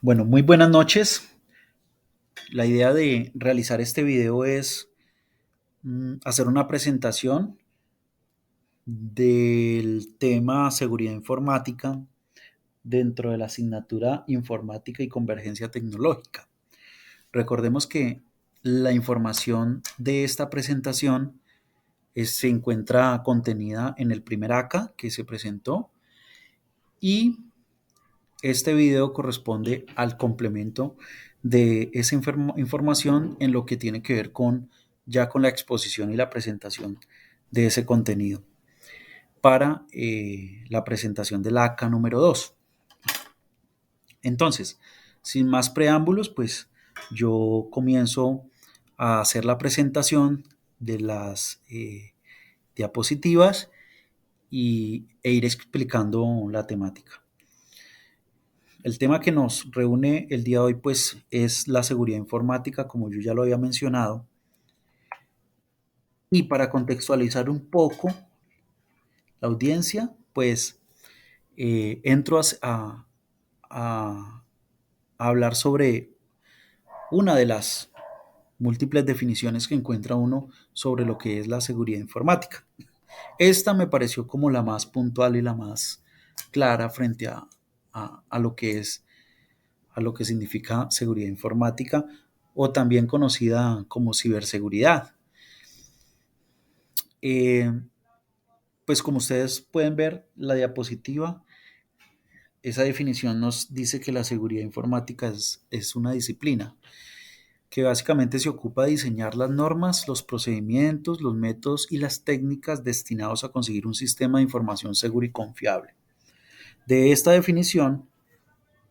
Bueno, muy buenas noches. La idea de realizar este video es hacer una presentación del tema seguridad informática dentro de la asignatura informática y convergencia tecnológica. Recordemos que la información de esta presentación se encuentra contenida en el primer ACA que se presentó y este video corresponde al complemento de esa información en lo que tiene que ver con ya con la exposición y la presentación de ese contenido para la presentación de la ACA número 2. Entonces, sin más preámbulos, pues yo comienzo a hacer la presentación de las diapositivas e ir explicando la temática. El tema que nos reúne el día de hoy pues es la seguridad informática, como yo ya lo había mencionado. Y para contextualizar un poco la audiencia, pues entro a hablar sobre una de las múltiples definiciones que encuentra uno sobre lo que es la seguridad informática. Esta me pareció como la más puntual y la más clara frente a lo que es a lo que significa seguridad informática o también conocida como ciberseguridad. Eh, pues como ustedes pueden ver, la diapositiva, esa definición nos dice que la seguridad informática es una disciplina que básicamente se ocupa de diseñar las normas, los procedimientos, los métodos y las técnicas destinados a conseguir un sistema de información seguro y confiable. De esta definición,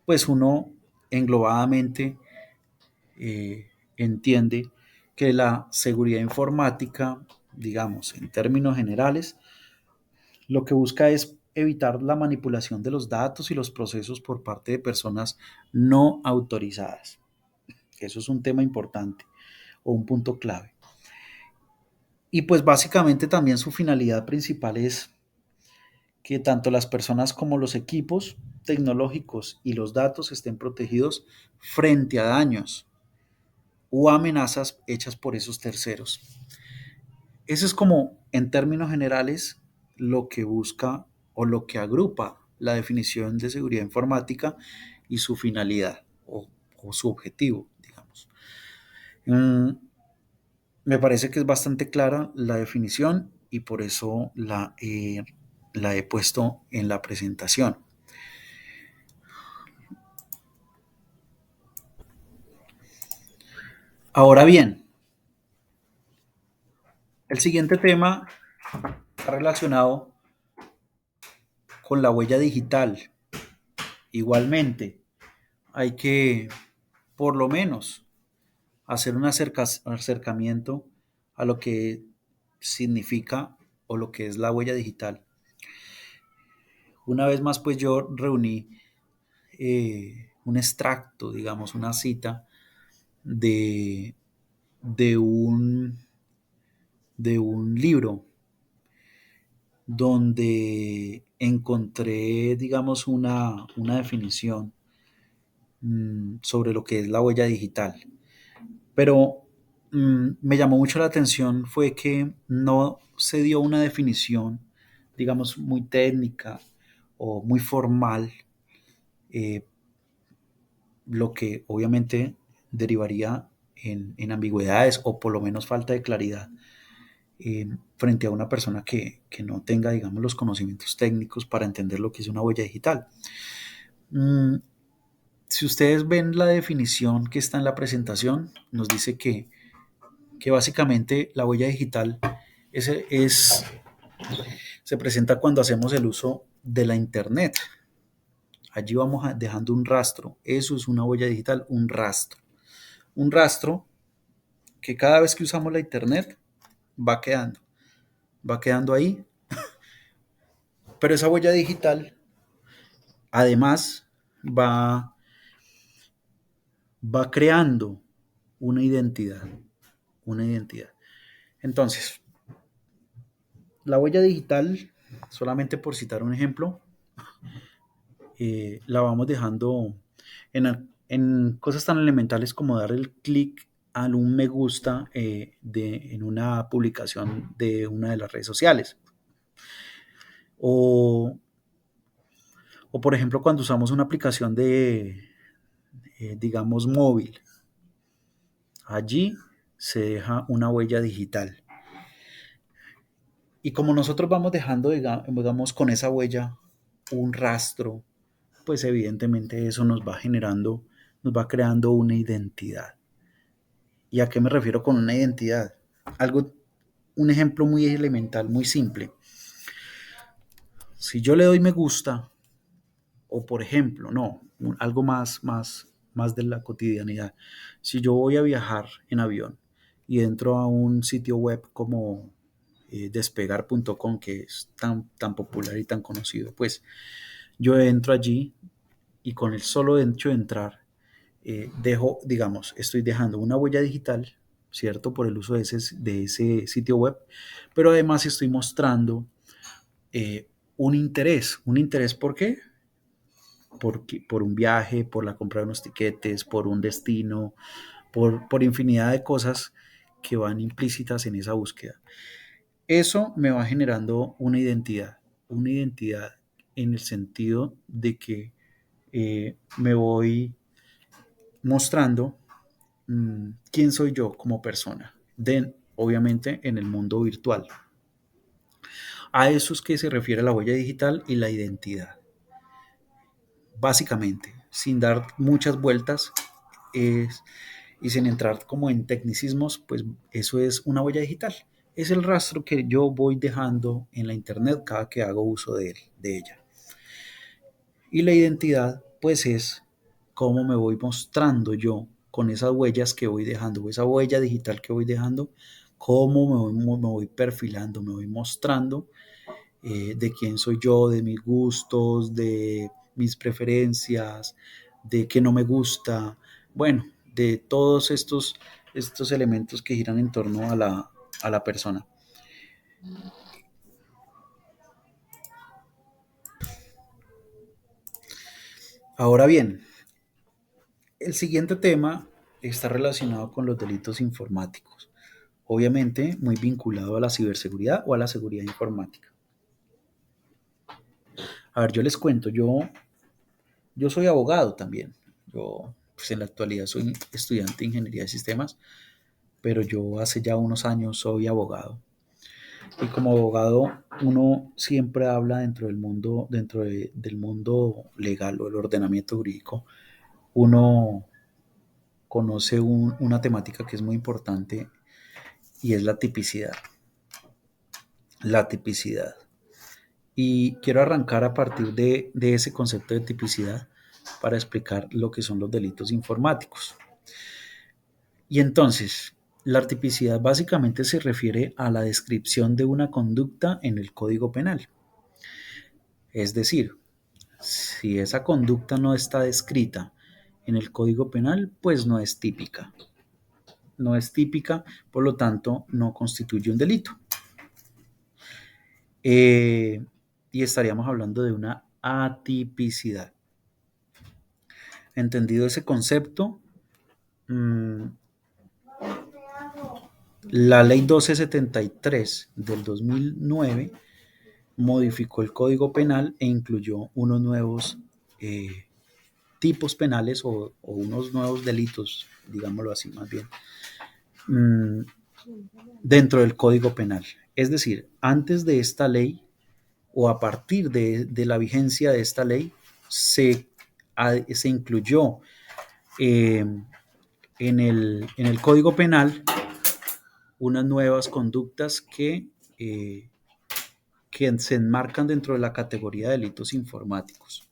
pues uno englobadamente entiende que la seguridad informática, digamos, en términos generales, lo que busca es evitar la manipulación de los datos y los procesos por parte de personas no autorizadas. Eso es un tema importante o un punto clave. Y pues básicamente también su finalidad principal es que tanto las personas como los equipos tecnológicos y los datos estén protegidos frente a daños o amenazas hechas por esos terceros. Eso es como, en términos generales, lo que busca o lo que agrupa la definición de seguridad informática y su finalidad o su objetivo, digamos. Mm, Me parece que es bastante clara la definición y por eso la he puesto en la presentación. Ahora bien, el siguiente tema está relacionado con la huella digital. Igualmente, hay que, por lo menos, hacer un acercamiento a lo que significa o lo que es la huella digital. Una vez más, pues yo reuní un extracto, digamos, una cita de, de, un, de un libro donde encontré, digamos, una definición sobre lo que es la huella digital. Pero me llamó mucho la atención fue que no se dio una definición, digamos, muy técnica o muy formal, eh, lo que obviamente derivaría en ambigüedades o por lo menos falta de claridad frente a una persona que no tenga, digamos, los conocimientos técnicos para entender lo que es una huella digital. Mm, si ustedes ven la definición que está en la presentación, nos dice que básicamente la huella digital es, se presenta cuando hacemos el uso de la Internet. Allí vamos dejando un rastro. Eso es una huella digital, un rastro. Un rastro que cada vez que usamos la Internet va quedando. Va quedando ahí. Pero esa huella digital además va, va creando una identidad. Una identidad. Entonces, la huella digital, solamente por citar un ejemplo, la vamos dejando en, en cosas tan elementales como dar el clic a un me gusta en una publicación de una de las redes sociales. O, o por ejemplo, cuando usamos una aplicación digamos, móvil, allí se deja una huella digital. Y como nosotros vamos dejando, digamos, con esa huella un rastro, pues evidentemente eso nos va generando, nos va creando una identidad. ¿Y a qué me refiero con una identidad? Algo, un ejemplo muy elemental, muy simple. Si yo le doy me gusta, o por ejemplo, no, algo más de la cotidianidad. Si yo voy a viajar en avión y entro a un sitio web como despegar.com, que es tan popular y tan conocido, pues yo entro allí y con el solo hecho de entrar, dejo, digamos, estoy dejando una huella digital, ¿cierto? Por el uso de ese sitio web, pero además estoy mostrando eh, un interés, ¿por qué? Por un viaje, por la compra de unos tiquetes, por un destino, por infinidad de cosas que van implícitas en esa búsqueda. Eso me va generando una identidad en el sentido de que me voy mostrando quién soy yo como persona, obviamente en el mundo virtual. A eso es que se refiere la huella digital y la identidad. Básicamente, sin dar muchas vueltas y sin entrar como en tecnicismos, pues eso es una huella digital. Es el rastro que yo voy dejando en la internet cada que hago uso de ella. Y la identidad, pues es cómo me voy mostrando yo con esas huellas que voy dejando, esa huella digital que voy dejando, cómo me voy perfilando, me voy mostrando de quién soy yo, de mis gustos, de mis preferencias, de qué no me gusta, bueno, de todos estos elementos que giran en torno a la persona. Ahora bien, el siguiente tema está relacionado con los delitos informáticos, obviamente muy vinculado a la ciberseguridad o a la seguridad informática. A ver, yo les cuento, yo soy abogado también. Yo, pues en la actualidad soy estudiante de ingeniería de sistemas, pero yo hace ya unos años soy abogado. Y como abogado, uno siempre habla del mundo legal o el ordenamiento jurídico. Uno conoce una temática que es muy importante y es la tipicidad. La tipicidad. Y quiero arrancar a partir de ese concepto de tipicidad para explicar lo que son los delitos informáticos. Y entonces, la tipicidad básicamente se refiere a la descripción de una conducta en el Código Penal. Es decir, si esa conducta no está descrita en el Código Penal, pues no es típica. No es típica, por lo tanto, no constituye un delito. Y estaríamos hablando de una atipicidad. Entendido ese concepto, mmm, la ley 1273 del 2009 modificó el Código Penal e incluyó unos nuevos tipos penales o unos nuevos delitos, digámoslo así más bien, mmm, dentro del Código Penal. Es decir, antes de esta ley o a partir de la vigencia de esta ley, se incluyó eh, en el Código Penal unas nuevas conductas que se enmarcan dentro de la categoría de delitos informáticos.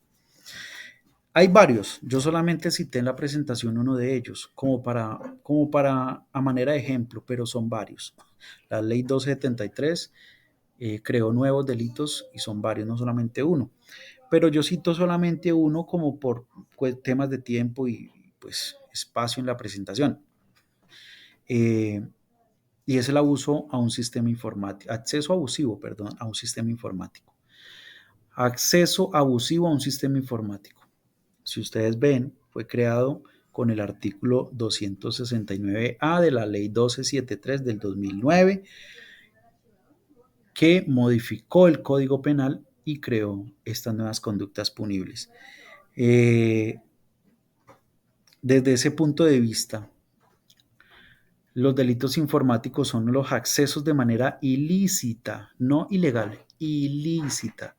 Hay varios, yo solamente cité en la presentación uno de ellos, como para a manera de ejemplo, pero son varios. La ley 273 creó nuevos delitos y son varios, no solamente uno. Pero yo cito solamente uno como por temas de tiempo y pues espacio en la presentación. Eh, y es el abuso a un sistema informático, acceso abusivo, perdón, a un sistema informático. Acceso abusivo a un sistema informático. Si ustedes ven, fue creado con el artículo 269A de la Ley 1273 del 2009, que modificó el Código Penal y creó estas nuevas conductas punibles. Eh, Desde ese punto de vista, los delitos informáticos son los accesos de manera ilícita, no ilegal, ilícita.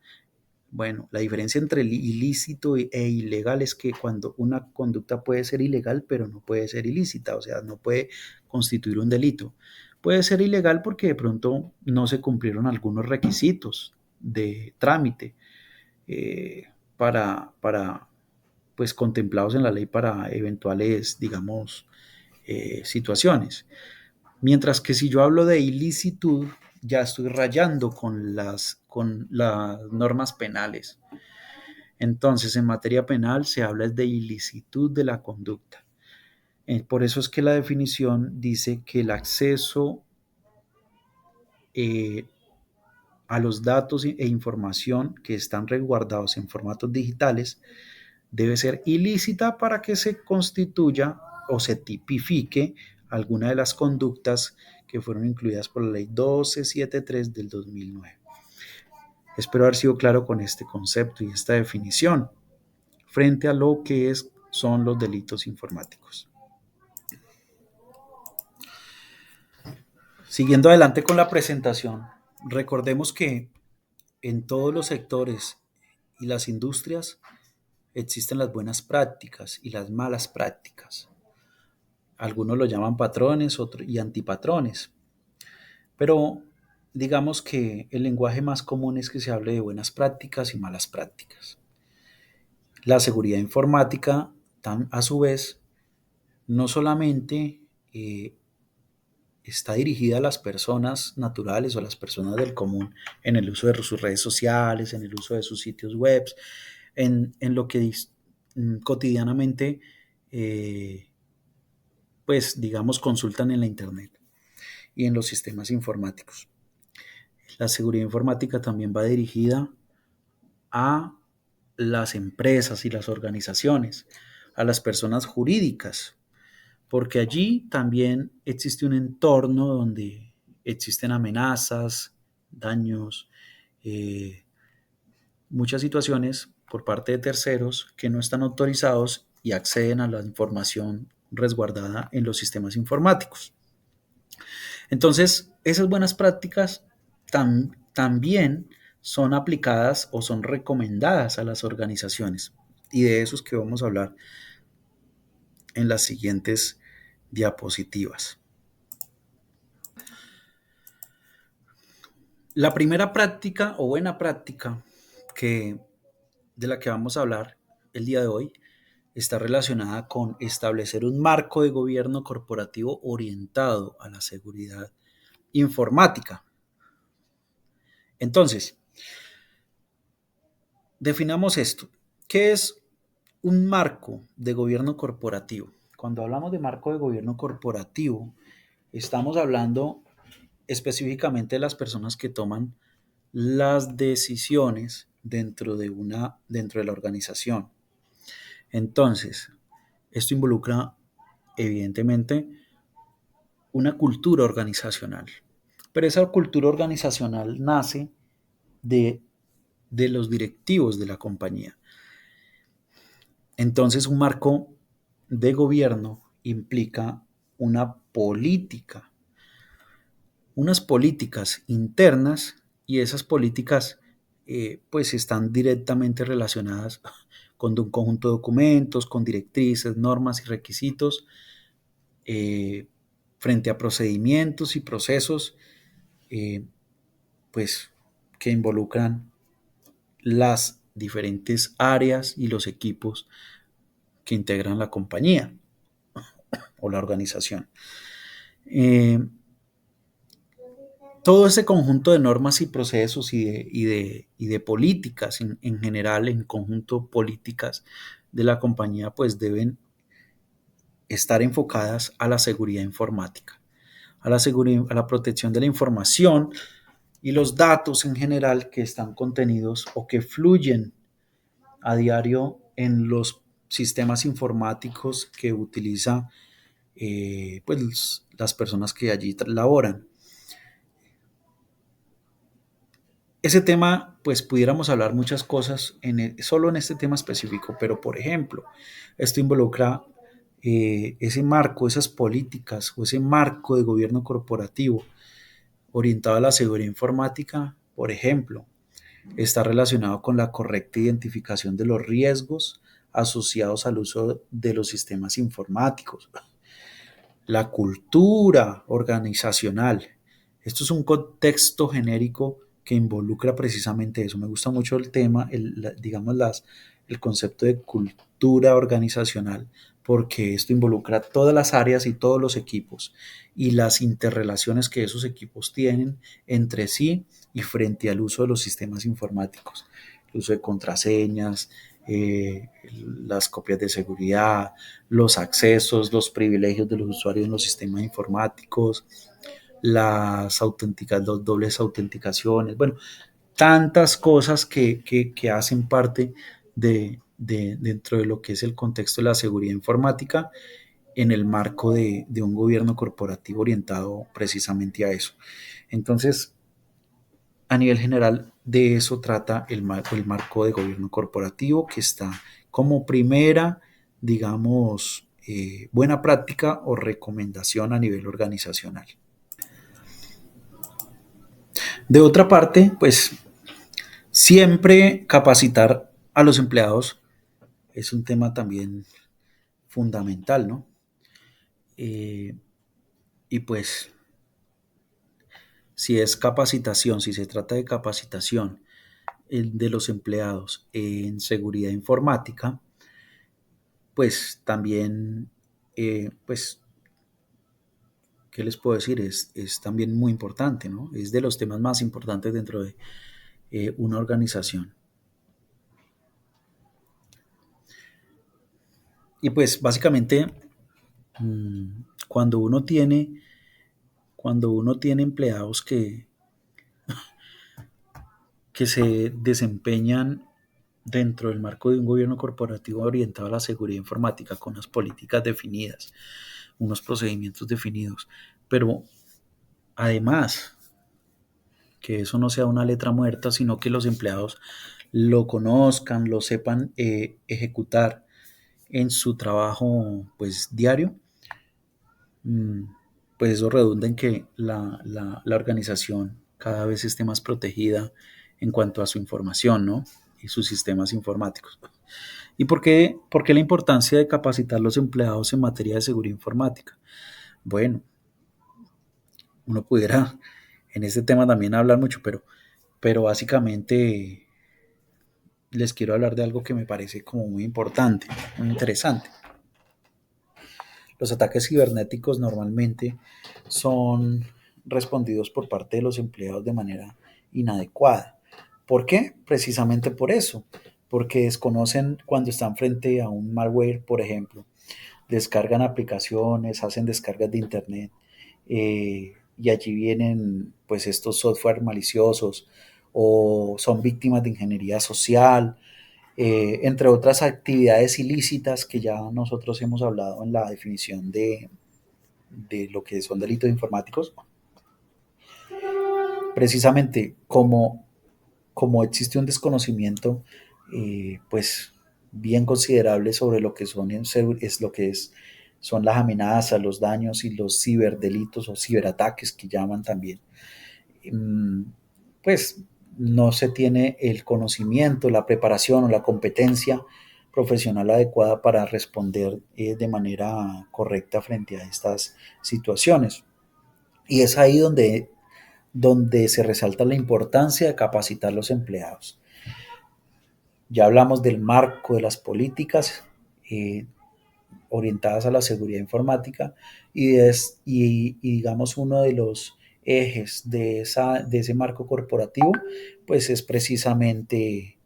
Bueno, la diferencia entre ilícito e ilegal es que cuando una conducta puede ser ilegal, pero no puede ser ilícita, o sea, no puede constituir un delito. Puede ser ilegal porque de pronto no se cumplieron algunos requisitos de trámite para, pues, contemplados en la ley para eventuales, digamos, situaciones. Mientras que si yo hablo de ilicitud, ya estoy rayando con las normas penales. Entonces, en materia penal se habla de ilicitud de la conducta. Por eso es que la definición dice que el acceso eh, a los datos e información que están resguardados en formatos digitales debe ser ilícita para que se constituya o se tipifique alguna de las conductas que fueron incluidas por la ley 1273 del 2009. Espero haber sido claro con este concepto y esta definición frente a lo que son los delitos informáticos. Siguiendo adelante con la presentación, recordemos que en todos los sectores y las industrias existen las buenas prácticas y las malas prácticas. Algunos lo llaman patrones y antipatrones, pero digamos que el lenguaje más común es que se hable de buenas prácticas y malas prácticas. La seguridad informática, a su vez, no solamente está dirigida a las personas naturales o a las personas del común en el uso de sus redes sociales, en el uso de sus sitios web, en lo que cotidianamente, pues digamos, consultan en la internet y en los sistemas informáticos. La seguridad informática también va dirigida a las empresas y las organizaciones, a las personas jurídicas, porque allí también existe un entorno donde existen amenazas, daños, muchas situaciones por parte de terceros que no están autorizados y acceden a la información resguardada en los sistemas informáticos. Entonces, esas buenas prácticas también son aplicadas o son recomendadas a las organizaciones. Y de eso es que vamos a hablar en las siguientes diapositivas. La primera práctica o buena práctica de la que vamos a hablar el día de hoy está relacionada con establecer un marco de gobierno corporativo orientado a la seguridad informática. Entonces, definamos esto. ¿Qué es un marco de gobierno corporativo? Cuando hablamos de marco de gobierno corporativo, estamos hablando específicamente de las personas que toman las decisiones dentro de la organización. Entonces, esto involucra evidentemente una cultura organizacional, pero esa cultura organizacional nace de, de los directivos de la compañía. Entonces, un marco de gobierno implica una política, unas políticas internas, y esas políticas pues están directamente relacionadas con un conjunto de documentos, con directrices, normas y requisitos eh, frente a procedimientos y procesos eh, pues que involucran las diferentes áreas y los equipos que integran la compañía o la organización. Eh, Todo ese conjunto de normas y procesos y de políticas en general, en conjunto políticas de la compañía, pues deben estar enfocadas a la seguridad informática, a la protección de la información y los datos en general que están contenidos o que fluyen a diario en los sistemas informáticos que utiliza pues las personas que allí laboran. Ese tema, pues pudiéramos hablar muchas cosas solo en este tema específico, pero por ejemplo, esto involucra ese marco, esas políticas o ese marco de gobierno corporativo orientado a la seguridad informática, por ejemplo, está relacionado con la correcta identificación de los riesgos asociados al uso de los sistemas informáticos, la cultura organizacional. Esto es un contexto genérico que involucra precisamente eso. Me gusta mucho el tema, digamos, el concepto de cultura organizacional, porque esto involucra todas las áreas y todos los equipos y las interrelaciones que esos equipos tienen entre sí y frente al uso de los sistemas informáticos. El uso de contraseñas, las copias de seguridad, los accesos, los privilegios de los usuarios en los sistemas informáticos, las dobles autenticaciones, bueno, tantas cosas que hacen parte dentro de lo que es el contexto de la seguridad informática en el marco de un gobierno corporativo orientado precisamente a eso. Entonces, a nivel general, de eso trata el marco de gobierno corporativo, que está como primera, digamos, buena práctica o recomendación a nivel organizacional. De otra parte, pues siempre capacitar a los empleados es un tema también fundamental, ¿no? Eh, y pues si es capacitación, si se trata de capacitación de los empleados en seguridad informática, pues también, pues, ¿qué les puedo decir? Es también muy importante, ¿no? Es de los temas más importantes dentro de una organización. Y pues básicamente, mm, cuando uno tiene, cuando uno tiene empleados que se desempeñan dentro del marco de un gobierno corporativo orientado a la seguridad informática, con unas políticas definidas, unos procedimientos definidos, pero además que eso no sea una letra muerta, sino que los empleados lo conozcan, lo sepan ejecutar en su trabajo pues diario, mm, pues eso redunda en que la organización cada vez esté más protegida en cuanto a su información, ¿no? Y sus sistemas informáticos. ¿Y por qué la importancia de capacitar a los empleados en materia de seguridad informática? Bueno, uno pudiera en este tema también hablar mucho, pero básicamente les quiero hablar de algo que me parece como muy importante, muy interesante. Los ataques cibernéticos normalmente son respondidos por parte de los empleados de manera inadecuada. ¿Por qué? Precisamente por eso, porque desconocen cuando están frente a un malware, por ejemplo, descargan aplicaciones, hacen descargas de internet y allí vienen pues estos software maliciosos o son víctimas de ingeniería social, entre otras actividades ilícitas que ya nosotros hemos hablado en la definición de lo que son delitos informáticos. Precisamente como existe un desconocimiento pues bien considerable sobre lo que son las amenazas, los daños y los ciberdelitos o ciberataques que llaman también, mm, pues no se tiene el conocimiento, la preparación o la competencia profesional adecuada para responder de manera correcta frente a estas situaciones. Y es ahí donde se resalta la importancia de capacitar a los empleados. Ya hablamos del marco de las políticas orientadas a la seguridad informática y digamos uno de los ejes de ese marco corporativo pues es precisamente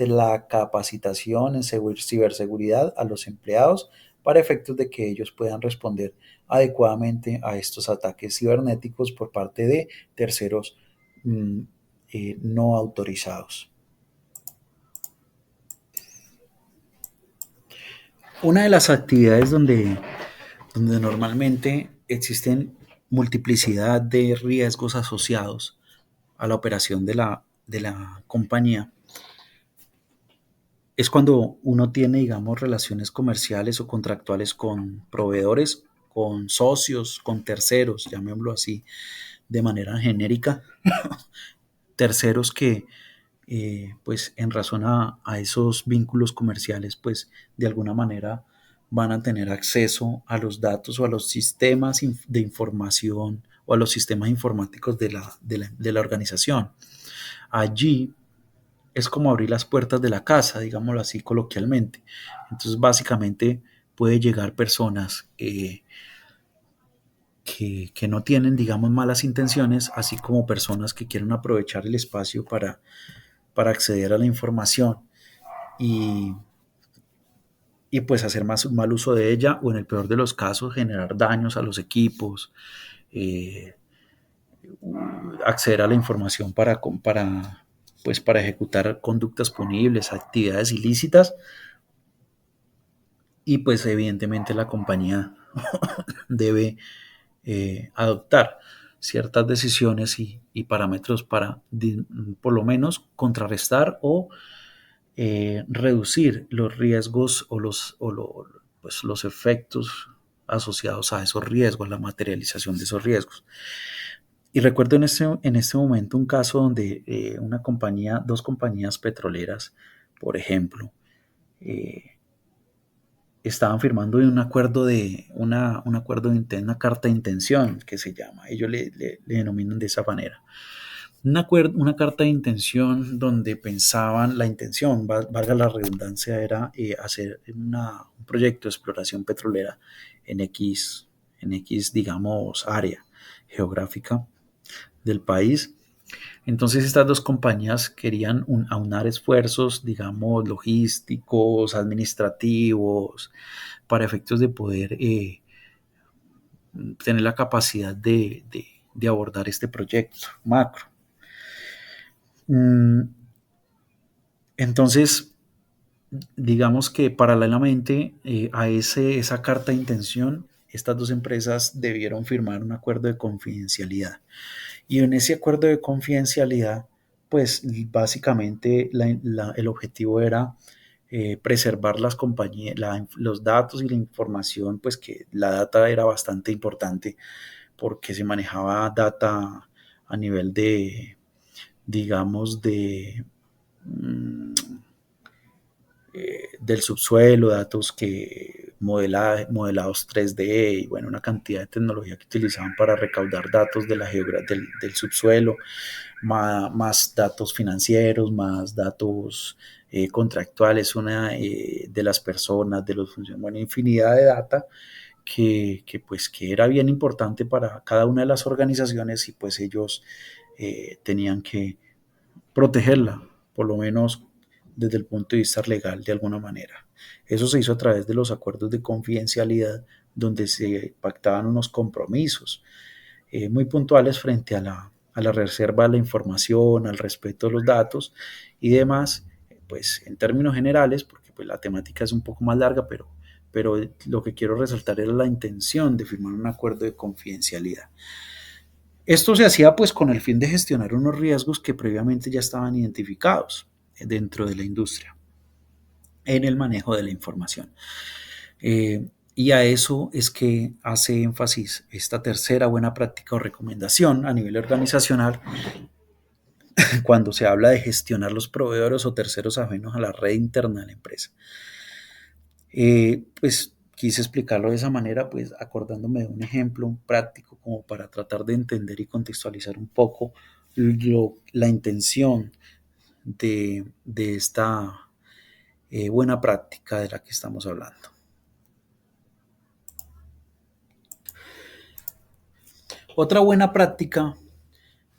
la capacitación en ciberseguridad a los empleados para efectos de que ellos puedan responder adecuadamente a estos ataques cibernéticos por parte de terceros mm, no autorizados. Una de las actividades donde normalmente existen multiplicidad de riesgos asociados a la operación de la compañía es cuando uno tiene, digamos, relaciones comerciales o contractuales con proveedores, con socios, con terceros, llamémoslo así, de manera genérica, terceros que, pues, en razón a esos vínculos comerciales, pues, de alguna manera van a tener acceso a los datos o a los sistemas de información o a los sistemas informáticos de la organización. Allí es como abrir las puertas de la casa, digámoslo así coloquialmente. Entonces, básicamente puede llegar personas que no tienen, digamos, malas intenciones, así como personas que quieren aprovechar el espacio para acceder a la información y, y pues hacer más un mal uso de ella o en el peor de los casos generar daños a los equipos, eh, acceder a la información para ejecutar conductas punibles, actividades ilícitas y pues evidentemente la compañía debe adoptar ciertas decisiones y parámetros para por lo menos contrarrestar o reducir los riesgos pues, los efectos asociados a esos riesgos, la materialización de esos riesgos. Y recuerdo en este momento un caso donde una compañía, dos compañías petroleras, por ejemplo, eh, estaban firmando una carta de intención que se llama, ellos le denominan de esa manera. Una carta de intención donde pensaban, la intención, valga la redundancia, era hacer un proyecto de exploración petrolera en X, digamos, área geográfica del país. Entonces estas dos compañías querían aunar esfuerzos, digamos, logísticos, administrativos, para efectos de poder tener la capacidad de abordar este proyecto macro. Mm, Entonces, digamos que paralelamente esa carta de intención, estas dos empresas debieron firmar un acuerdo de confidencialidad. Y en ese acuerdo de confidencialidad, pues básicamente el objetivo era preservar las compañías, los datos y la información, pues que la data era bastante importante porque se manejaba data a nivel digamos, mm, del subsuelo, datos modelados 3D y bueno, una cantidad de tecnología que utilizaban para recaudar datos del subsuelo, más datos financieros, más datos contractuales, de las personas, de los funcionarios, bueno, infinidad de data pues que era bien importante para cada una de las organizaciones y pues ellos tenían que protegerla, por lo menos desde el punto de vista legal de alguna manera. Eso se hizo a través de los acuerdos de confidencialidad donde se pactaban unos compromisos muy puntuales frente a la reserva de la información, al respeto de los datos y demás, pues en términos generales, porque pues la temática es un poco más larga, pero lo que quiero resaltar era la intención de firmar un acuerdo de confidencialidad. Esto se hacía pues con el fin de gestionar unos riesgos que previamente ya estaban identificados dentro de la industria en el manejo de la información. Y a eso es que hace énfasis esta tercera buena práctica o recomendación a nivel organizacional cuando se habla de gestionar los proveedores o terceros ajenos a la red interna de la empresa. Pues quise explicarlo de esa manera, pues acordándome de un ejemplo práctico como para tratar de entender y contextualizar un poco la intención de esta buena práctica de la que estamos hablando. Otra buena práctica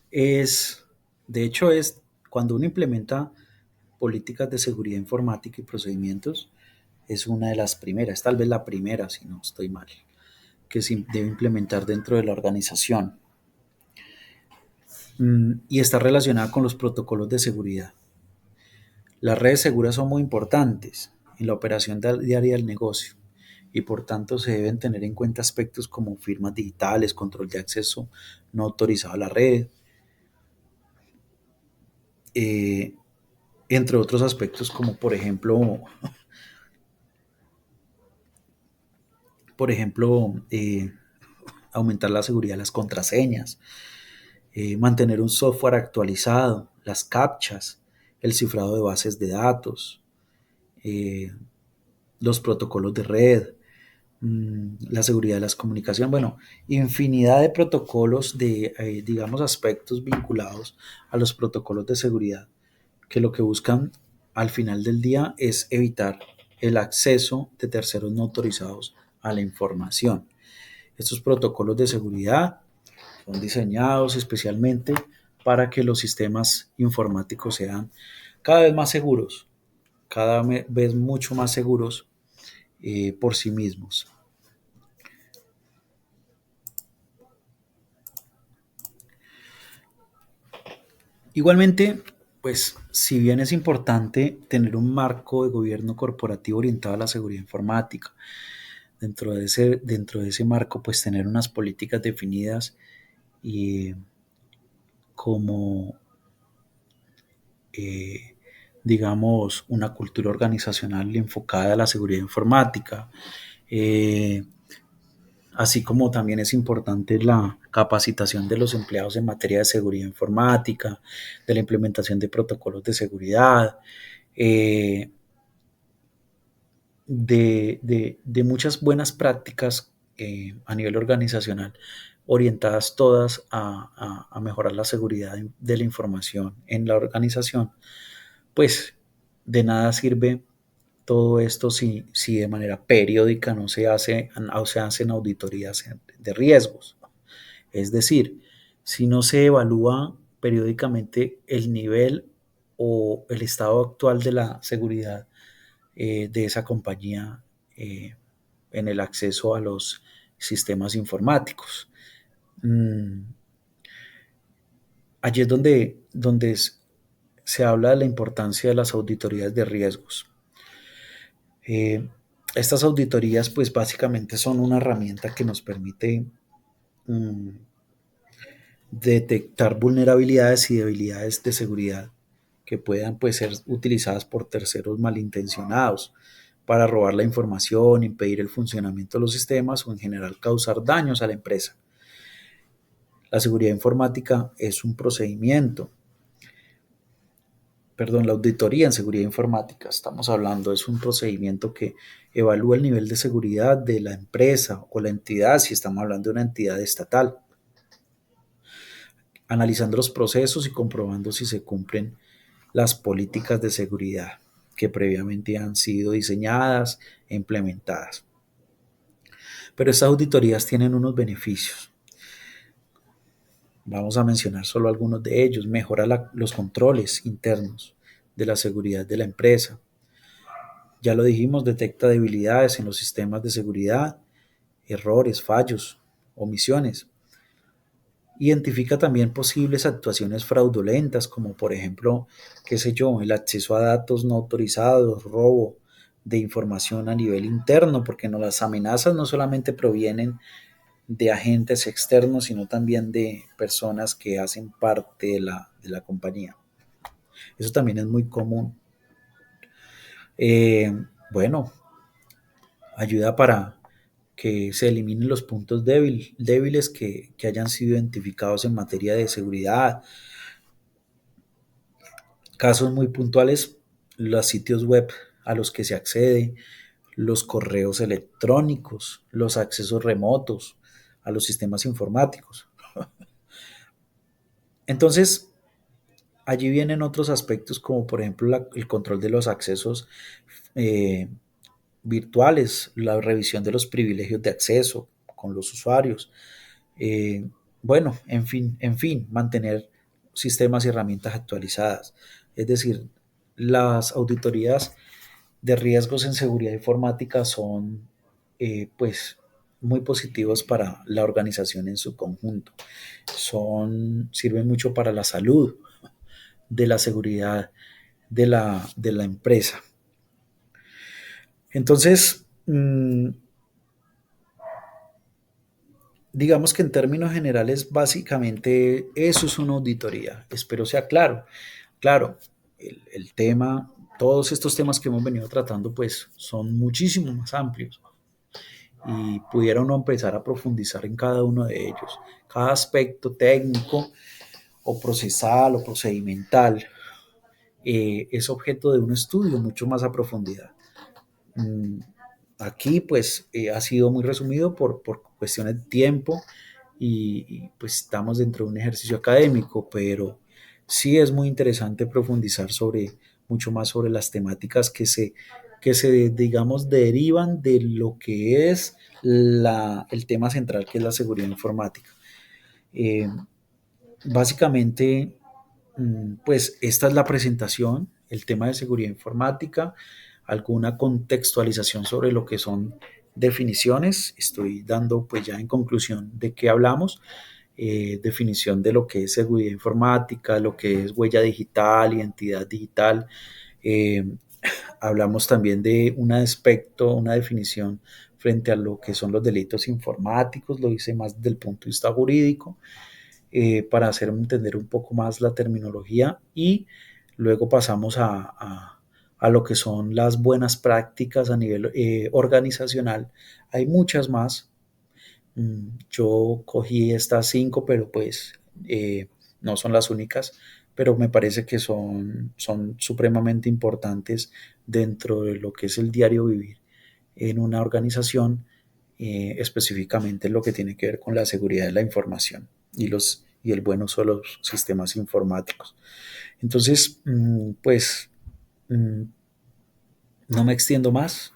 es, de hecho, es cuando uno implementa políticas de seguridad informática y procedimientos, es una de las primeras, tal vez la primera, si no estoy mal, que se debe implementar dentro de la organización. Y está relacionada con los protocolos de seguridad. Las redes seguras son muy importantes. en la operación diaria del negocio y por tanto se deben tener en cuenta aspectos como firmas digitales, control de acceso no autorizado a la red, eh, entre otros aspectos como por ejemplo, aumentar la seguridad de las contraseñas, mantener un software actualizado, las captchas, el cifrado de bases de datos, eh, los protocolos de red, la seguridad de las comunicaciones, bueno, infinidad de protocolos de, digamos, aspectos vinculados a los protocolos de seguridad, que lo que buscan al final del día es evitar el acceso de terceros no autorizados a la información. Estos protocolos de seguridad son diseñados especialmente para que los sistemas informáticos sean cada vez más seguros, cada vez mucho más seguros por sí mismos. Igualmente, pues si bien es importante tener un marco de gobierno corporativo orientado a la seguridad informática, dentro de ese marco, pues tener unas políticas definidas y como, eh, digamos, una cultura organizacional enfocada a la seguridad informática, eh, así como también es importante la capacitación de los empleados en materia de seguridad informática, de la implementación de protocolos de seguridad, eh, de muchas buenas prácticas a nivel organizacional, orientadas todas a mejorar la seguridad de la información en la organización, pues de nada sirve todo esto si de manera periódica no se hace, o se hacen auditorías de riesgos. Es decir, si no se evalúa periódicamente el nivel o el estado actual de la seguridad de esa compañía en el acceso a los sistemas informáticos. Mm, Allí es donde se habla de la importancia de las auditorías de riesgos. Eh, Estas auditorías pues básicamente son una herramienta que nos permite mm, detectar vulnerabilidades y debilidades de seguridad que puedan pues, ser utilizadas por terceros malintencionados para robar la información, impedir el funcionamiento de los sistemas o en general causar daños a la empresa. La seguridad informática es un procedimiento, perdón, la auditoría en seguridad informática, estamos hablando, es un procedimiento que evalúa el nivel de seguridad de la empresa o la entidad, si estamos hablando de una entidad estatal, analizando los procesos y comprobando si se cumplen las políticas de seguridad que previamente han sido diseñadas e implementadas. Pero estas auditorías tienen unos beneficios. Vamos a mencionar solo algunos de ellos. Mejora los controles internos de la seguridad de la empresa. Ya lo dijimos, detecta debilidades en los sistemas de seguridad, errores, fallos, omisiones. Identifica también posibles actuaciones fraudulentas, como por ejemplo, qué sé yo, el acceso a datos no autorizados, robo de información a nivel interno, porque no, las amenazas no solamente provienen de agentes externos, sino también de personas que hacen parte de la compañía. Eso también es muy común. Eh, bueno, ayuda para que se eliminen los puntos débiles que hayan sido identificados en materia de seguridad. Casos muy puntuales, los sitios web a los que se accede, los correos electrónicos, los accesos remotos a los sistemas informáticos. Entonces, allí vienen otros aspectos como por ejemplo el control de los accesos eh, virtuales, la revisión de los privilegios de acceso con los usuarios. Eh, bueno, en fin, mantener sistemas y herramientas actualizadas. Es decir, las auditorías de riesgos en seguridad informática son pues muy positivos para la organización en su conjunto. Sirven mucho para la salud de la seguridad de la empresa. Entonces, digamos que en términos generales, básicamente eso es una auditoría. Espero sea claro. Claro, el tema, todos estos temas que hemos venido tratando, pues son muchísimo más amplios y pudiera uno empezar a profundizar en cada uno de ellos. Cada aspecto técnico o procesal o procedimental es objeto de un estudio mucho más a profundidad. Mm, Aquí pues ha sido muy resumido por cuestiones de tiempo pues estamos dentro de un ejercicio académico, pero sí es muy interesante profundizar sobre mucho más sobre las temáticas que se digamos, derivan de lo que es el tema central, que es la seguridad informática. Eh, Básicamente, pues esta es la presentación, el tema de seguridad informática, alguna contextualización sobre lo que son definiciones. Estoy dando pues ya en conclusión de qué hablamos, definición de lo que es seguridad informática, lo que es huella digital, identidad digital. Eh, Hablamos también de un aspecto, una definición frente a lo que son los delitos informáticos, lo hice más desde el punto de vista jurídico, para hacer entender un poco más la terminología y luego pasamos a lo que son las buenas prácticas a nivel organizacional. Hay muchas más. Yo cogí estas 5, pero pues no son las únicas, pero me parece que son supremamente importantes dentro de lo que es el diario vivir en una organización, específicamente lo que tiene que ver con la seguridad de la información y el buen uso de los sistemas informáticos. Entonces, pues mm, no me extiendo más.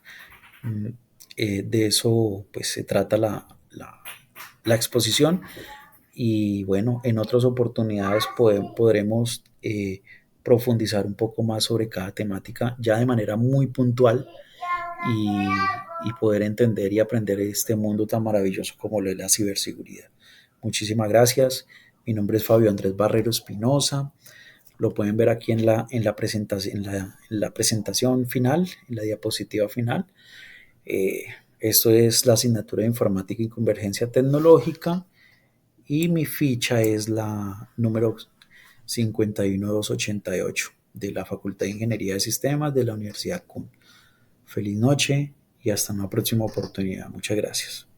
Mm, de eso pues se trata la exposición y bueno, en otras oportunidades podremos profundizar un poco más sobre cada temática ya de manera muy puntual y, y poder entender y aprender este mundo tan maravilloso como lo es la ciberseguridad. Muchísimas gracias. Mi nombre es Fabio Andrés Barrero Espinosa. Lo pueden ver aquí en la presentación final, en la diapositiva final. Eh, Esto es la asignatura de Informática y Convergencia Tecnológica y mi ficha es la número 51288 de la Facultad de Ingeniería de Sistemas de la Universidad CUN. Feliz noche y hasta una próxima oportunidad. Muchas gracias.